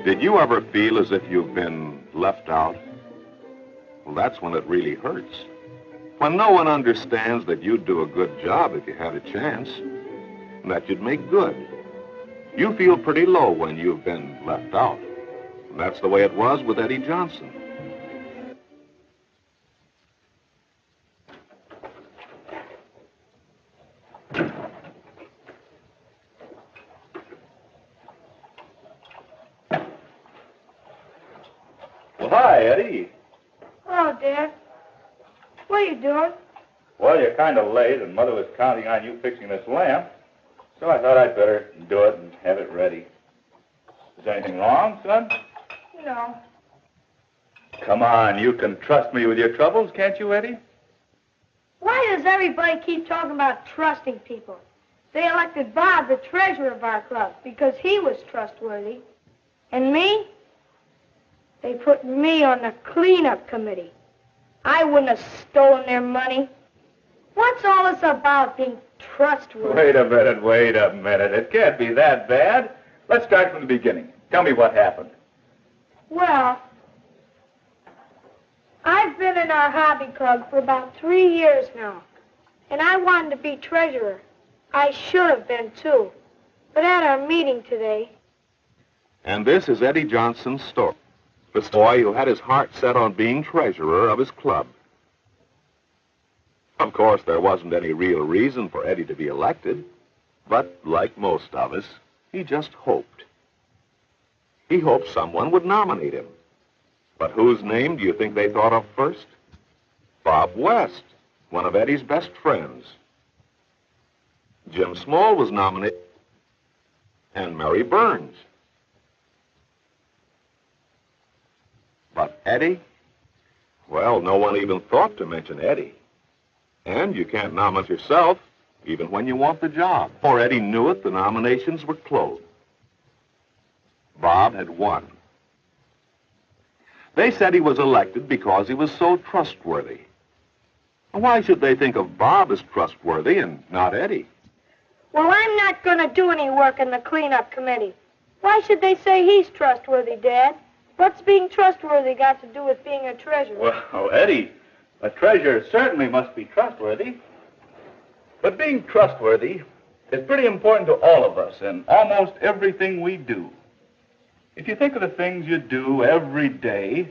Did you ever feel as if you've been left out? Well, that's when it really hurts. When no one understands that you'd do a good job if you had a chance, and that you'd make good. You feel pretty low when you've been left out. And that's the way it was with Eddie Johnson. Well, hi, Eddie. Hello, Dad. What are you doing? Well, you're kind of late, and Mother was counting on you fixing this lamp, so I thought I'd better do it and have it ready. Is anything wrong, son? No. Come on, you can trust me with your troubles, can't you, Eddie? Why does everybody keep talking about trusting people? They elected Bob the treasurer of our club because he was trustworthy. And me? They put me on the cleanup committee. I wouldn't have stolen their money. What's all this about being trustworthy? Wait a minute. It can't be that bad. Let's start from the beginning. Tell me what happened. Well, I've been in our hobby club for about 3 years now, and I wanted to be treasurer. I should have been, too. But at our meeting today... And this is Eddie Johnson's story. The boy who had his heart set on being treasurer of his club. Of course, there wasn't any real reason for Eddie to be elected, but like most of us, he just hoped. He hoped someone would nominate him. But whose name do you think they thought of first? Bob West, one of Eddie's best friends. Jim Small was nominated, and Mary Burns. But Eddie? Well, no one even thought to mention Eddie. And you can't nominate yourself, even when you want the job. Before Eddie knew it, the nominations were closed. Bob had won. They said he was elected because he was so trustworthy. Why should they think of Bob as trustworthy and not Eddie? Well, I'm not going to do any work in the cleanup committee. Why should they say he's trustworthy, Dad? What's being trustworthy got to do with being a treasurer? Well, Eddie, a treasurer certainly must be trustworthy. But being trustworthy is pretty important to all of us in almost everything we do. If you think of the things you do every day,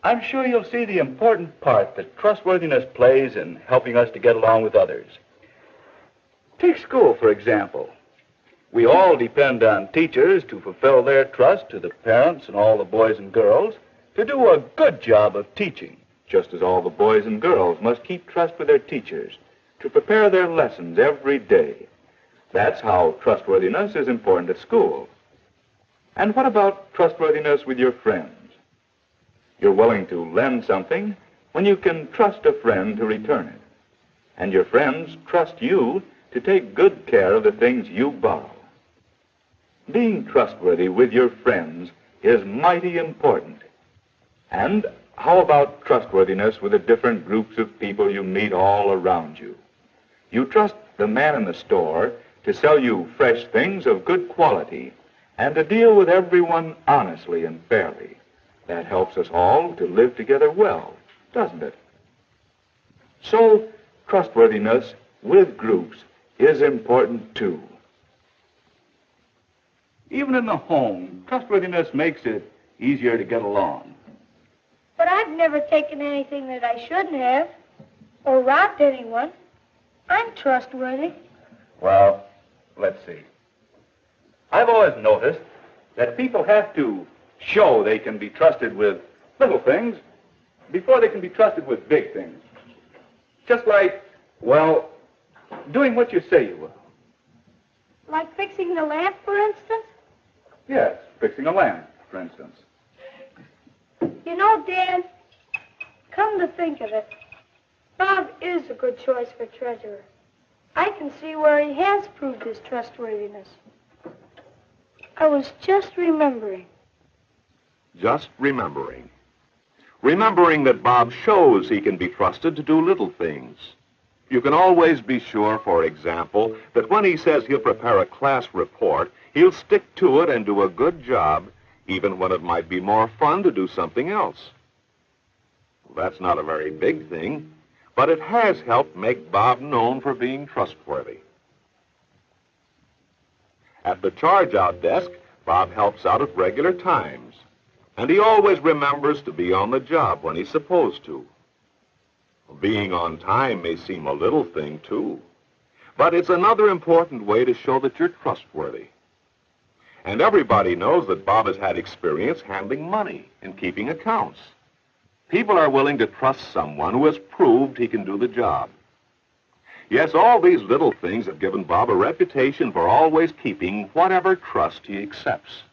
I'm sure you'll see the important part that trustworthiness plays in helping us to get along with others. Take school, for example. We all depend on teachers to fulfill their trust to the parents and all the boys and girls to do a good job of teaching, just as all the boys and girls must keep trust with their teachers to prepare their lessons every day. That's how trustworthiness is important at school. And what about trustworthiness with your friends? You're willing to lend something when you can trust a friend to return it. And your friends trust you to take good care of the things you borrow. Being trustworthy with your friends is mighty important. And how about trustworthiness with the different groups of people you meet all around you? You trust the man in the store to sell you fresh things of good quality and to deal with everyone honestly and fairly. That helps us all to live together well, doesn't it? So, trustworthiness with groups is important too. Even in the home, trustworthiness makes it easier to get along. But I've never taken anything that I shouldn't have, or robbed anyone. I'm trustworthy. Well, let's see. I've always noticed that people have to show they can be trusted with little things before they can be trusted with big things. Just like, well, doing what you say you will. Like fixing the lamp, for instance? Yes, fixing a lamp, for instance. You know, Dad, come to think of it, Bob is a good choice for treasurer. I can see where he has proved his trustworthiness. I was just remembering. Just remembering. Remembering that Bob shows he can be trusted to do little things. You can always be sure, for example, that when he says he'll prepare a class report, he'll stick to it and do a good job, even when it might be more fun to do something else. That's not a very big thing, but it has helped make Bob known for being trustworthy. At the charge-out desk, Bob helps out at regular times, and he always remembers to be on the job when he's supposed to. Being on time may seem a little thing, too, but it's another important way to show that you're trustworthy. And everybody knows that Bob has had experience handling money and keeping accounts. People are willing to trust someone who has proved he can do the job. Yes, all these little things have given Bob a reputation for always keeping whatever trust he accepts.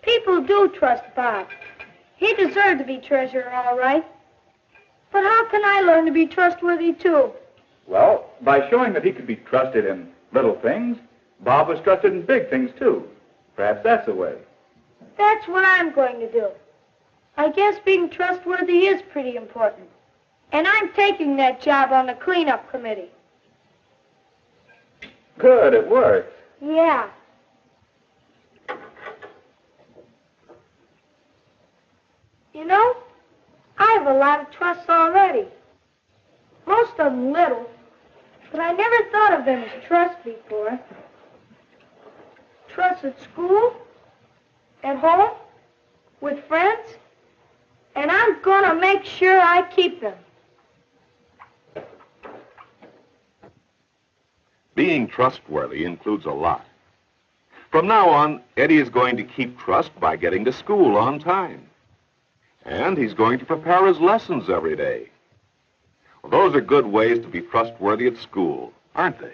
People do trust Bob. He deserved to be treasurer, all right. But how can I learn to be trustworthy, too? Well, by showing that he could be trusted in little things, Bob was trusted in big things, too. Perhaps that's the way. That's what I'm going to do. I guess being trustworthy is pretty important. And I'm taking that job on the cleanup committee. Good, it works. Yeah. You know, I have a lot of trusts already. Most of them little, but I never thought of them as trusts before. Trusts at school, at home, with friends, and I'm going to make sure I keep them. Being trustworthy includes a lot. From now on, Eddie is going to keep trust by getting to school on time. And he's going to prepare his lessons every day. Well, those are good ways to be trustworthy at school, aren't they?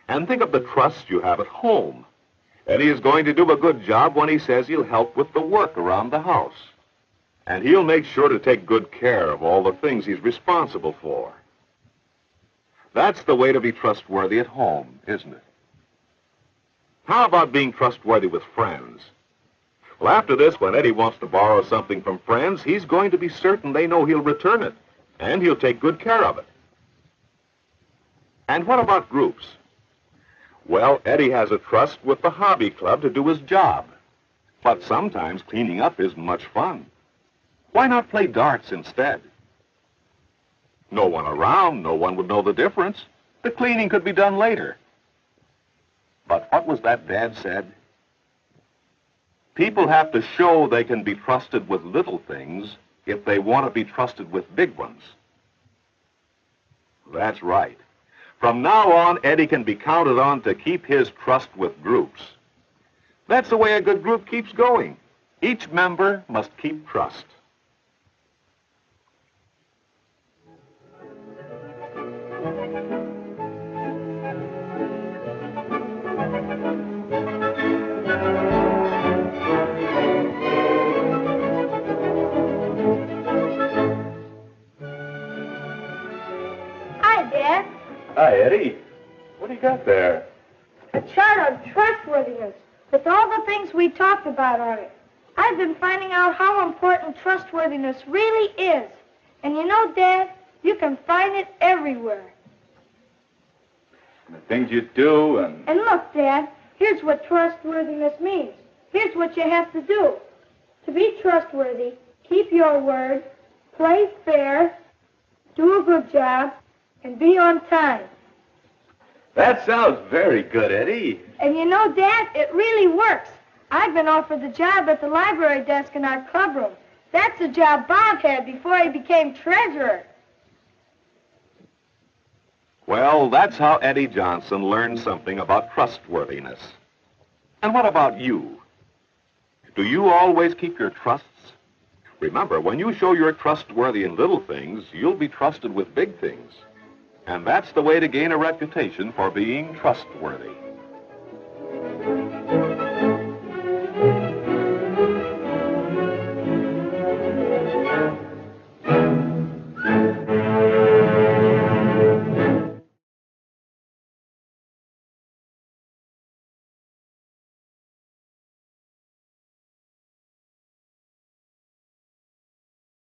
And think of the trust you have at home. Eddie is going to do a good job when he says he'll help with the work around the house. And he'll make sure to take good care of all the things he's responsible for. That's the way to be trustworthy at home, isn't it? How about being trustworthy with friends? Well, after this, when Eddie wants to borrow something from friends, he's going to be certain they know he'll return it, and he'll take good care of it. And what about groups? Well, Eddie has a trust with the hobby club to do his job. But sometimes cleaning up isn't much fun. Why not play darts instead? No one around, no one would know the difference. The cleaning could be done later. But what was that Dad said? People have to show they can be trusted with little things if they want to be trusted with big ones. That's right. From now on, Eddie can be counted on to keep his trust with groups. That's the way a good group keeps going. Each member must keep trust. Hi, Eddie. What do you got there? A chart of trustworthiness with all the things we talked about on it. I've been finding out how important trustworthiness really is. And you know, Dad, you can find it everywhere. The things you do and... And look, Dad, here's what trustworthiness means. Here's what you have to do. To be trustworthy, keep your word, play fair, do a good job, and be on time. That sounds very good, Eddie. And you know, Dad, it really works. I've been offered the job at the library desk in our clubroom. That's the job Bob had before he became treasurer. Well, that's how Eddie Johnson learned something about trustworthiness. And what about you? Do you always keep your trusts? Remember, when you show you're trustworthy in little things, you'll be trusted with big things. And that's the way to gain a reputation for being trustworthy.